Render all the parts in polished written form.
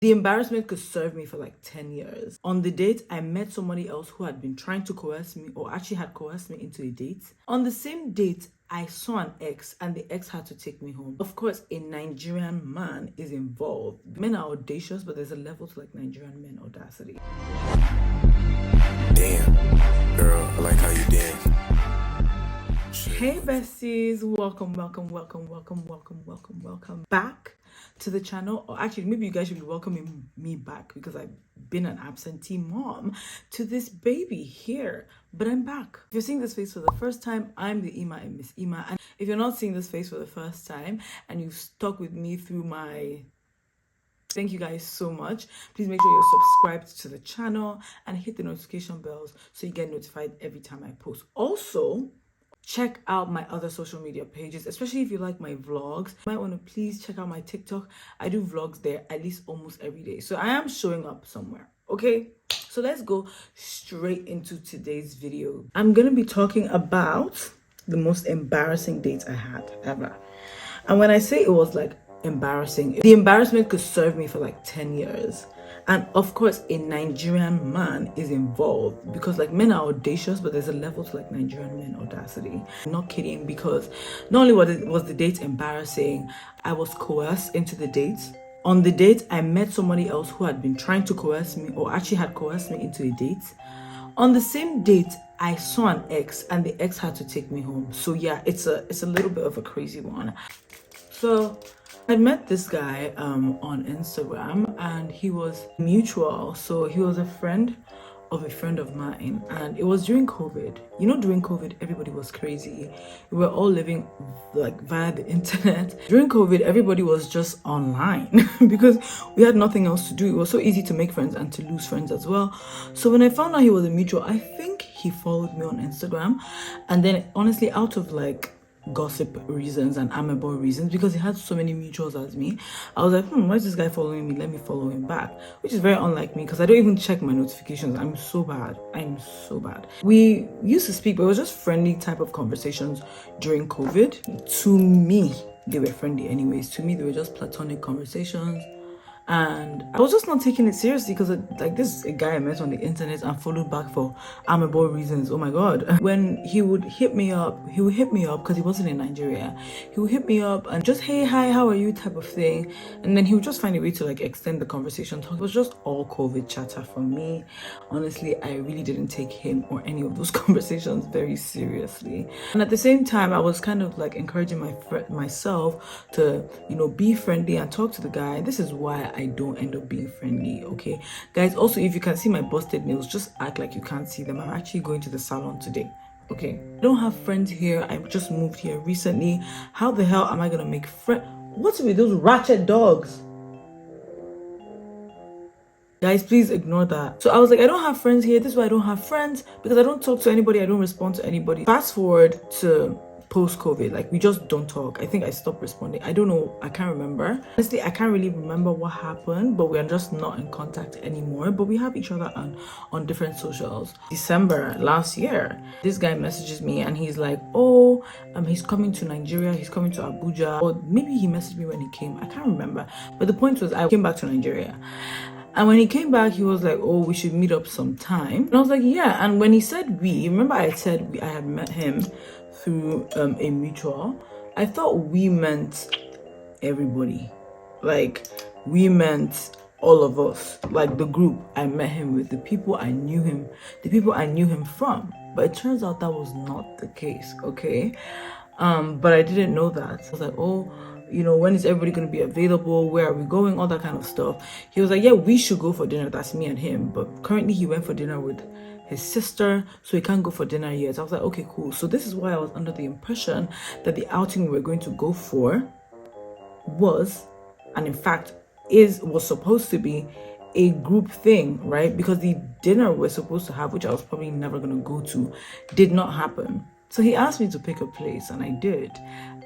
The embarrassment could serve me for like 10 years. On the date, I met somebody else who had been trying to coerce me, or actually had coerced me into a date. On the same date, I saw an ex and the ex had to take me home. Of course, a Nigerian man is involved. Men are audacious, but there's a level to like Nigerian men audacity. Damn, girl, I like how you dance. Hey besties, welcome back to the channel. Or actually, maybe you guys should be welcoming me back because I've been an absentee mom to this baby here, but I'm back. If you're seeing this face for the first time, I'm the Ima and Miss Ima, and if you're not seeing this face for the first time and you've stuck with me through my thank you guys so much. Please make sure you're subscribed to the channel and hit the notification bells so you get notified every time I post. Also, check out my other social media pages, especially if you like my vlogs. You might want to please check out my TikTok. I do vlogs there at least almost every day, so I am showing up somewhere. Okay, so let's go straight into today's video. I'm gonna be talking about the most embarrassing date I had ever. And when I say it was like embarrassing, the embarrassment could serve me for like 10 years. And of course, a Nigerian man is involved because like men are audacious, but there's a level to like Nigerian men audacity. I'm not kidding, because not only was the date embarrassing, I was coerced into the date. On the date, I met somebody else who had been trying to coerce me, or actually had coerced me into a date. On the same date, I saw an ex and the ex had to take me home. So yeah, it's a little bit of a crazy one. So I met this guy on Instagram, and he was mutual. So he was a friend of a friend of mine, and it was during COVID. You know, during COVID, everybody was crazy. We were all living like via the internet. During COVID, everybody was just online because we had nothing else to do. It was so easy to make friends and to lose friends as well. So when I found out he was a mutual, I think he followed me on Instagram, and then honestly, out of like gossip reasons and amicable reasons, because he had so many mutuals as me, I was like, why is this guy following me? Let me follow him back, which is very unlike me because I don't even check my notifications. I'm so bad. We used to speak, but it was just friendly type of conversations during COVID. To me, they were friendly anyways. To me, they were just platonic conversations. And I was just not taking it seriously because like this is a guy I met on the internet and followed back for amicable reasons. Oh my god. When he would hit me up because he wasn't in Nigeria. He would hit me up and just, hey, hi, how are you type of thing. And then he would just find a way to like extend the conversation. It was just all COVID chatter for me. Honestly, I really didn't take him or any of those conversations very seriously. And at the same time, I was kind of like encouraging myself to, be friendly and talk to the guy. This is why I don't end up being friendly, okay? Guys, also, if you can see my busted nails, just act like you can't see them. I'm actually going to the salon today, okay? I don't have friends here. I just moved here recently. How the hell am I gonna make friends? What's with those ratchet dogs? Guys, please ignore that. So I was like, I don't have friends here. This is why I don't have friends, because I don't talk to anybody. I don't respond to anybody. Fast forward to post-COVID, like we just don't talk. I think I stopped responding. I don't know. I can't remember. Honestly, I can't really remember what happened, but we are just not in contact anymore. But we have each other on different socials. December last year, this guy messages me and he's like, oh, he's coming to Nigeria. He's coming to Abuja. Or maybe he messaged me when he came. I can't remember. But the point was, I came back to Nigeria. And when he came back, he was like, oh, we should meet up sometime. And I was like, yeah. And when he said we, remember I said I had met him through a mutual. I thought we meant everybody. Like, we meant all of us. Like, the group I met him with, the people I knew him from. But it turns out that was not the case, okay? But I didn't know that. I was like, oh, when is everybody going to be available? Where are we going? All that kind of stuff. He was like, yeah, we should go for dinner. That's me and him. But currently he went for dinner with his sister, so he can't go for dinner yet. I was like, okay, cool. So this is why I was under the impression that the outing we were going to go for was, and in fact was supposed to be, a group thing, right? Because the dinner we're supposed to have, which I was probably never going to go to, did not happen. So he asked me to pick a place, and I did.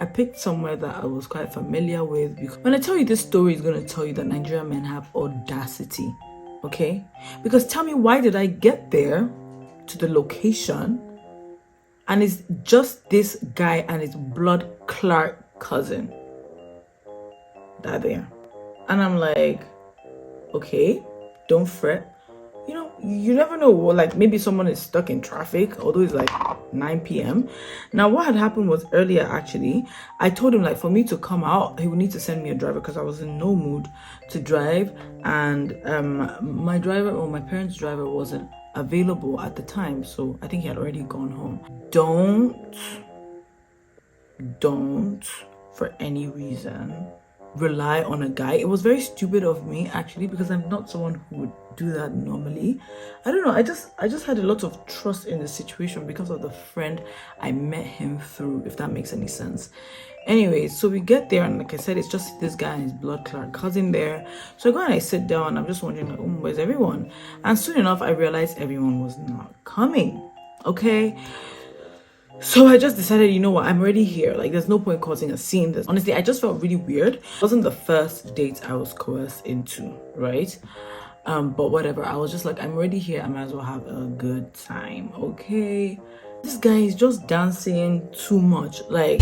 I picked somewhere that I was quite familiar with. Because when I tell you this story, it's going to tell you that Nigerian men have audacity, okay? Because tell me, why did I get there to the location and it's just this guy and his blood clot cousin that are there? And I'm like, okay? Don't fret. You know, you never know. Like maybe someone is stuck in traffic, although it's like 9 p.m. Now, what had happened was earlier actually, I told him like for me to come out, he would need to send me a driver because I was in no mood to drive, and my driver or my parents' driver wasn't available at the time, so I think he had already gone home. Don't for any reason rely on a guy. It was very stupid of me actually, because I'm not someone who would do that normally. I don't know, I just had a lot of trust in the situation because of the friend I met him through, if that makes any sense. Anyway, so we get there, and like I said, it's just this guy and his blood clot cousin there. So I go and I sit down. I'm just wondering, like, where's everyone? And soon enough, I realized everyone was not coming. Okay. So I just decided, you know what, I'm already here. Like, there's no point causing a scene. Honestly, I just felt really weird. It wasn't the first date I was coerced into, right? But whatever. I was just like, I'm already here. I might as well have a good time, okay? This guy is just dancing too much. Like,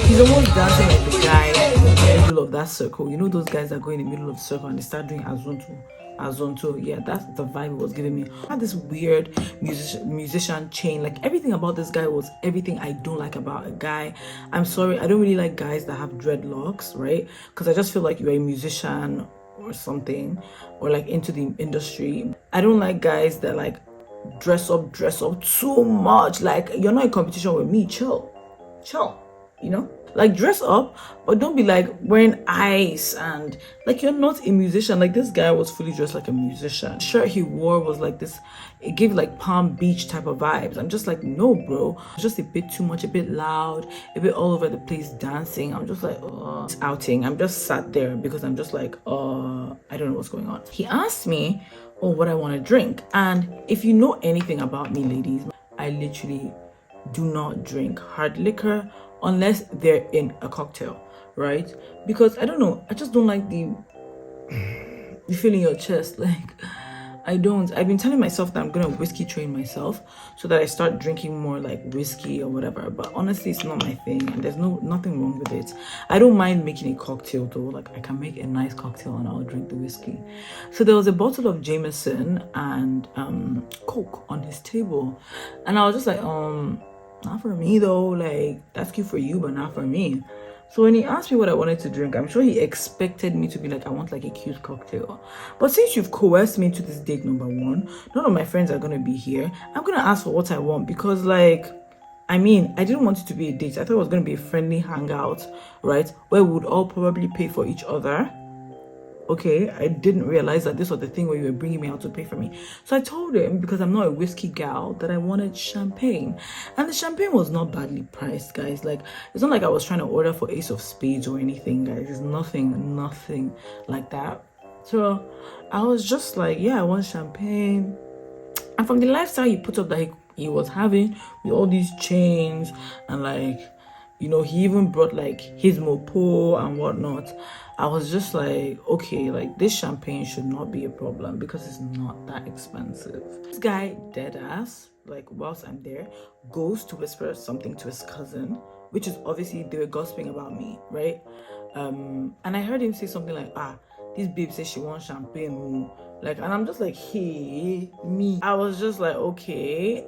he's almost dancing like the guy in the middle of that circle. You know those guys that go in the middle of the circle and they start doing azonto. Yeah, that's the vibe it was giving me. I had this weird musician chain. Like, everything about this guy was everything I don't like about a guy. I'm sorry, I don't really like guys that have dreadlocks, right? Because I just feel like you're a musician or something, or like into the industry. I don't like guys that like dress up too much. Like, you're not in competition with me. Chill, you know, like dress up, but don't be like wearing ice and like you're not a musician. Like, this guy was fully dressed like a musician. The shirt he wore was like this, it gave like Palm Beach type of vibes. I'm just like, no bro, it's just a bit too much, a bit loud, a bit all over the place dancing. I'm just like, it's outing. I'm just sat there because I'm just like, I don't know what's going on. He asked me, oh, what I want to drink. And if you know anything about me, ladies, I literally do not drink hard liquor unless they're in a cocktail, right? Because I don't know, I just don't like the feel in your chest. Like, I've been telling myself that I'm gonna whiskey train myself so that I start drinking more like whiskey or whatever, but honestly it's not my thing, and there's nothing wrong with it. I don't mind making a cocktail though. Like, I can make a nice cocktail and I'll drink the whiskey. So there was a bottle of Jameson and Coke on his table, and I was just like, not for me though. Like, that's cute for you, but not for me. So when he asked me what I wanted to drink, I'm sure he expected me to be like, I want like a cute cocktail. But since you've coerced me to this date number one, none of my friends are gonna be here. I'm gonna ask for what I want, because like, I mean, I didn't want it to be a date. I thought it was gonna be a friendly hangout, right? Where we would all probably pay for each other. Okay, I didn't realize that this was the thing where you were bringing me out to pay for me. So I told him, because I'm not a whiskey gal, that I wanted champagne. And the champagne was not badly priced, guys. Like, it's not like I was trying to order for Ace of Spades or anything, guys. It's nothing like that. So I was just like, yeah, I want champagne. And from the lifestyle he put up that he was having with all these chains and like, you know, he even brought like his mopo and whatnot. I was just like, okay, like this champagne should not be a problem because it's not that expensive. This guy, dead ass, like whilst I'm there, goes to whisper something to his cousin, which is obviously they were gossiping about me, right? And I heard him say something like, this babe says she wants champagne. Like, and I'm just like, hey, me. I was just like, okay.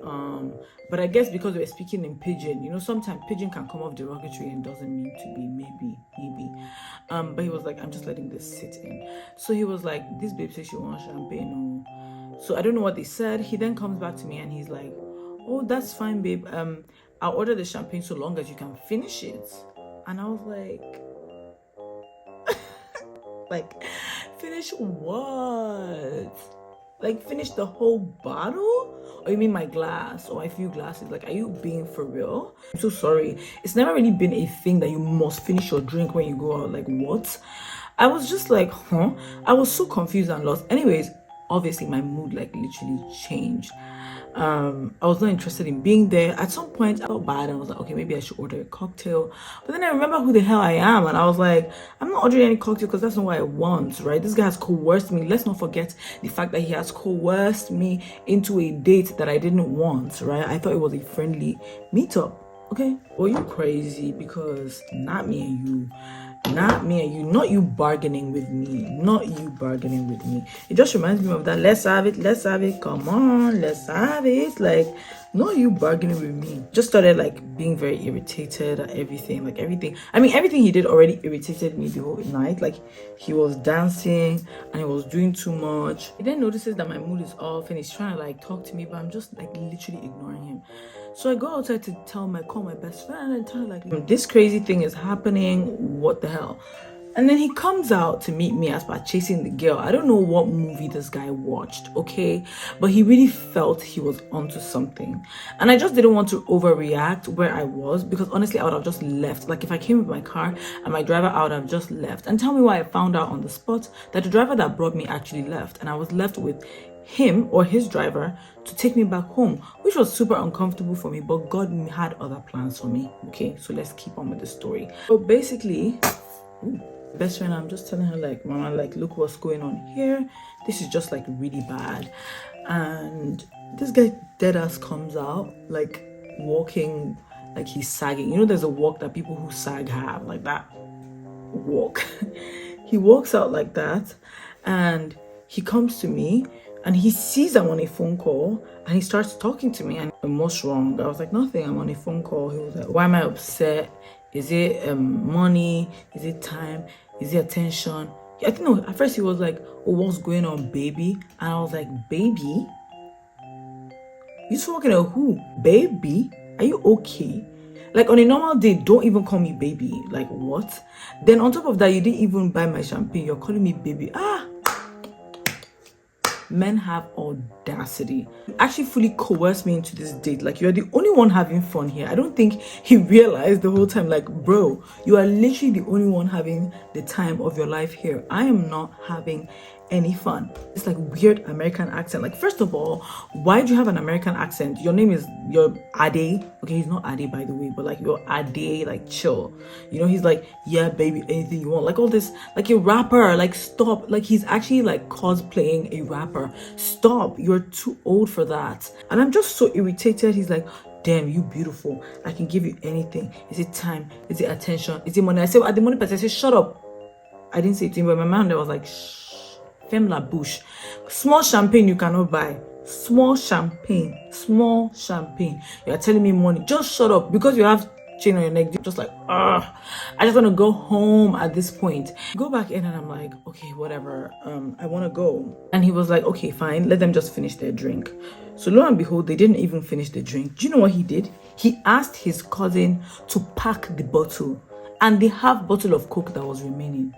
But I guess because we were speaking in pidgin, you know, sometimes pidgin can come off derogatory and doesn't mean to be, maybe. But he was like, I'm just letting this sit in. So he was like, this babe says she wants champagne. So I don't know what they said. He then comes back to me and he's like, oh, that's fine, babe. I'll order the champagne so long as you can finish it. And I was like, finish what? Like, finish the whole bottle? Or you mean my glass or a few glasses? Like, are you being for real? I'm so sorry. It's never really been a thing that you must finish your drink when you go out. Like, what? I was just like, huh? I was so confused and lost. Anyways, obviously my mood like literally changed. I was not interested in being there. At some point I felt bad. I was like, okay, maybe I should order a cocktail. But then I remember who the hell I am, and I was like, I'm not ordering any cocktail because that's not what I want, right? This guy has coerced me. Let's not forget the fact that he has coerced me into a date that I didn't want, right? I thought it was a friendly meetup. Okay, well, you crazy, because not me and you. Not me and you, not you bargaining with me, not you bargaining with me. It just reminds me of that, let's have it, come on, let's have it. Like, not you bargaining with me. Just started like being very irritated at everything, like everything. I mean, everything he did already irritated me the whole night. Like, he was dancing and he was doing too much. He then notices that my mood is off and he's trying to like talk to me, but I'm just like literally ignoring him. So I go outside to call my best friend and tell her like, this crazy thing is happening, what the hell? And then he comes out to meet me as by chasing the girl. I don't know what movie this guy watched, okay? But he really felt he was onto something. And I just didn't want to overreact where I was, because honestly, I would have just left. Like, if I came with my car and my driver, I would have just left. And tell me why I found out on the spot that the driver that brought me actually left. And I was left with him or his driver to take me back home, which was super uncomfortable for me, but God had other plans for me. Okay, so let's keep on with the story. So basically, best friend, I'm just telling her like, mama, like, look what's going on here. This is just like really bad. And this guy dead ass comes out like walking like he's sagging. You know, there's a walk that people who sag have, like that walk. He walks out like that and he comes to me and he sees I'm on a phone call and he starts talking to me. And what's wrong? I was like, nothing, I'm on a phone call. He was like, why am I upset? Is it money? Is it time? Is it attention? I think no, at first he was like, oh, what's going on, baby? And I was like, baby? You talking to who? Baby? Are you okay? Like, on a normal day, don't even call me baby. Like, what? Then on top of that, you didn't even buy my champagne. You're calling me baby. Men have audacity. He actually fully coerced me into this date. Like, you're the only one having fun here. I don't think he realized the whole time, like, bro, you are literally the only one having the time of your life here. I am not having any fun. It's like weird American accent. Like, first of all, why do you have an American accent? Your name is your Ade. Okay, he's not Ade, by the way, but like your Ade, like chill. You know, he's like, yeah, baby, anything you want. Like all this, like a rapper. Like, stop. Like, he's actually like cosplaying a rapper. Stop. You're too old for that. And I'm just so irritated. He's like, damn, you beautiful. I can give you anything. Is it time? Is it attention? Is it money? I said, at the money part, I said, shut up. I didn't say it to him, but my man there was like, shh. Femme la bouche. Small champagne you cannot buy. Small champagne. You're telling me money. Just shut up. Because you have chain on your neck. Just like, I just want to go home at this point. Go back in and I'm like, okay, whatever. I want to go. And he was like, okay, fine. Let them just finish their drink. So lo and behold, they didn't even finish the drink. Do you know what he did? He asked his cousin to pack the bottle. And the half bottle of Coke that was remaining.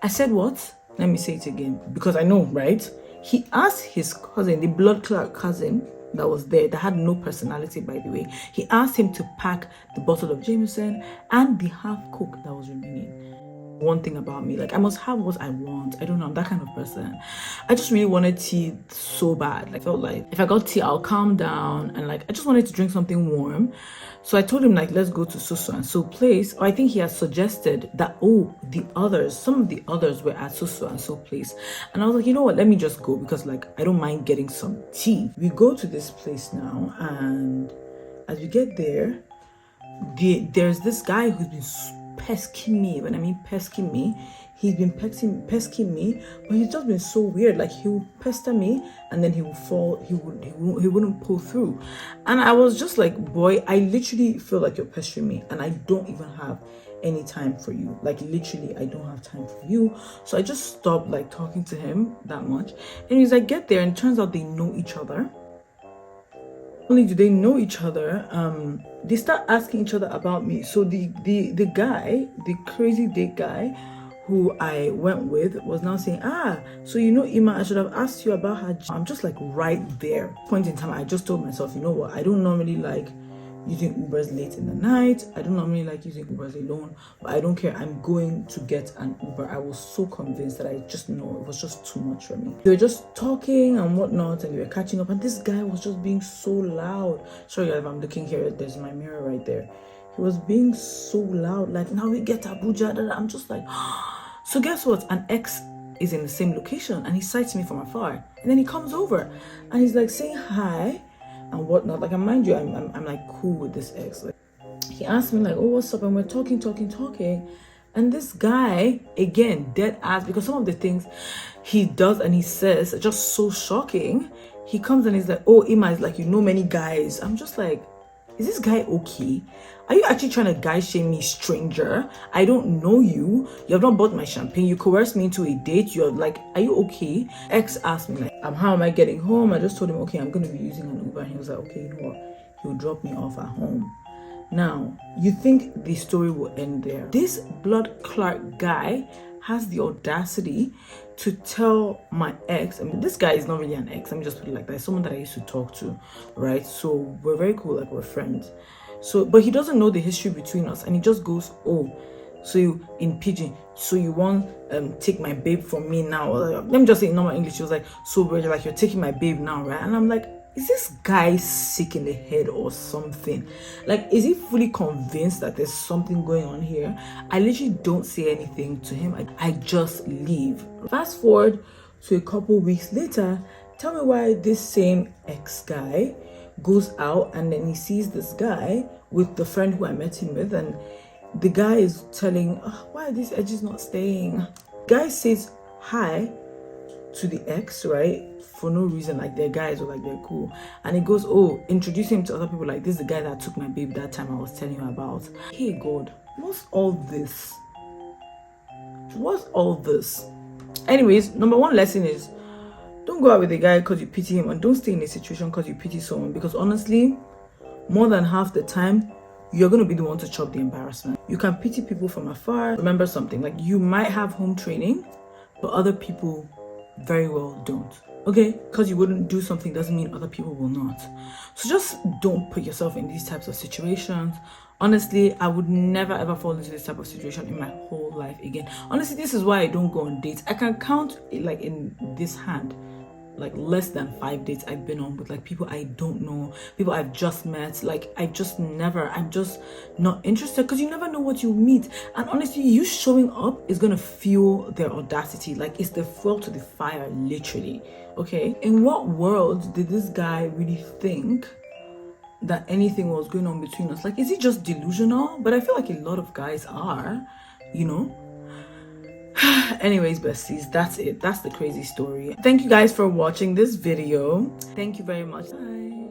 I said, what? Let me say it again, because I know, right? He asked his cousin, the blood clot cousin that was there, that had no personality, by the way. He asked him to pack the bottle of Jameson and the half Coke that was remaining. One thing about me, like, I must have what I want. I don't know, I'm that kind of person. I just really wanted tea so bad. I felt like if I got tea, I'll calm down, and like I just wanted to drink something warm. So I told him, like, let's go to so and so place. Or I think he had suggested that, some of the others were at so and so place. And I was like, you know what, let me just go, because like I don't mind getting some tea. We go to this place now, and as we get there, there's this guy who's been pesking me. When I mean pesking me, he's been pesking me, but he's just been so weird. Like, he would pester me and then he would fall, he wouldn't pull through. And I was just like, boy, I literally feel like you're pestering me and I don't even have any time for you. Like, literally, I don't have time for you. So I just stopped like talking to him that much. And he's like, get there, and it turns out they know each other. Not only do they know each other, they start asking each other about me. So the guy, the crazy date guy who I went with, was now saying, so you know, Ima, I should have asked you about her. I'm just like right there. Point in time, I just told myself, you know what, I don't normally like using Ubers late in the night. I don't normally like using Ubers alone, but I don't care. I'm going to get an Uber. I was so convinced that I just know it was just too much for me. They were just talking and whatnot, and we were catching up, and this guy was just being so loud. Sorry, if I'm looking here, there's my mirror right there. He was being so loud, like, now we get Abuja. I'm just like, so guess what? An ex is in the same location, and he sights me from afar, and then he comes over, and he's like saying hi and whatnot. Like, mind you, I'm like cool with this ex. Like, he asked me like, oh, what's up? And we're talking. And this guy, again, dead ass, because some of the things he does and he says are just so shocking. He comes and he's like, oh, Ima is like, you know many guys. I'm just like, is this guy okay? Are you actually trying to guy shame me, stranger? I don't know you. You have not bought my champagne. You coerced me into a date. You're like, are you okay? Ex asked me like, how am I getting home? I just told him, okay, I'm going to be using an Uber. And he was like, okay, you know what? He'll drop me off at home. Now, you think the story will end there. This blood clot guy has the audacity to tell my ex, I mean, this guy is not really an ex, let me just put it like that, someone that I used to talk to, right? So we're very cool, like we're friends. So, but he doesn't know the history between us, and he just goes, oh, so you, in pidgin, so you want take my babe from me now? Let me just say in normal English. She was like, so bro, like you're taking my babe now, right? And I'm like, is this guy sick in the head or something? Like, is he fully convinced that there's something going on here? I literally don't say anything to him. I just leave. Fast forward to a couple weeks later, tell me why this same ex guy goes out and then he sees this guy with the friend who I met him with, and the guy is telling, oh, why are these edges not staying? Guy says hi to the ex, right? For no reason, like they're guys or like they're cool. And he goes, oh, introduce him to other people, like this is the guy that took my babe that time I was telling you about. Hey God, what's all this? What's all this? Anyways, number one lesson is don't go out with a guy because you pity him, and don't stay in a situation because you pity someone, because honestly, more than half the time, you're going to be the one to chop the embarrassment. You can pity people from afar. Remember something, like you might have home training, but other people very well don't. Okay, because you wouldn't do something doesn't mean other people will not. So just don't put yourself in these types of situations. Honestly, I would never ever fall into this type of situation in my whole life again. Honestly, this is why I don't go on dates. I can count like in this hand, like less than 5 dates I've been on with like people I don't know, people I've just met. Like I'm just not interested, because you never know what you meet. And honestly, you showing up is gonna fuel their audacity. Like it's the fuel to the fire, literally. Okay, in what world did this guy really think that anything was going on between us? Like, is he just delusional? But I feel like a lot of guys are, you know. Anyways, besties, that's it. That's the crazy story. Thank you guys for watching this video. Thank you very much. Bye.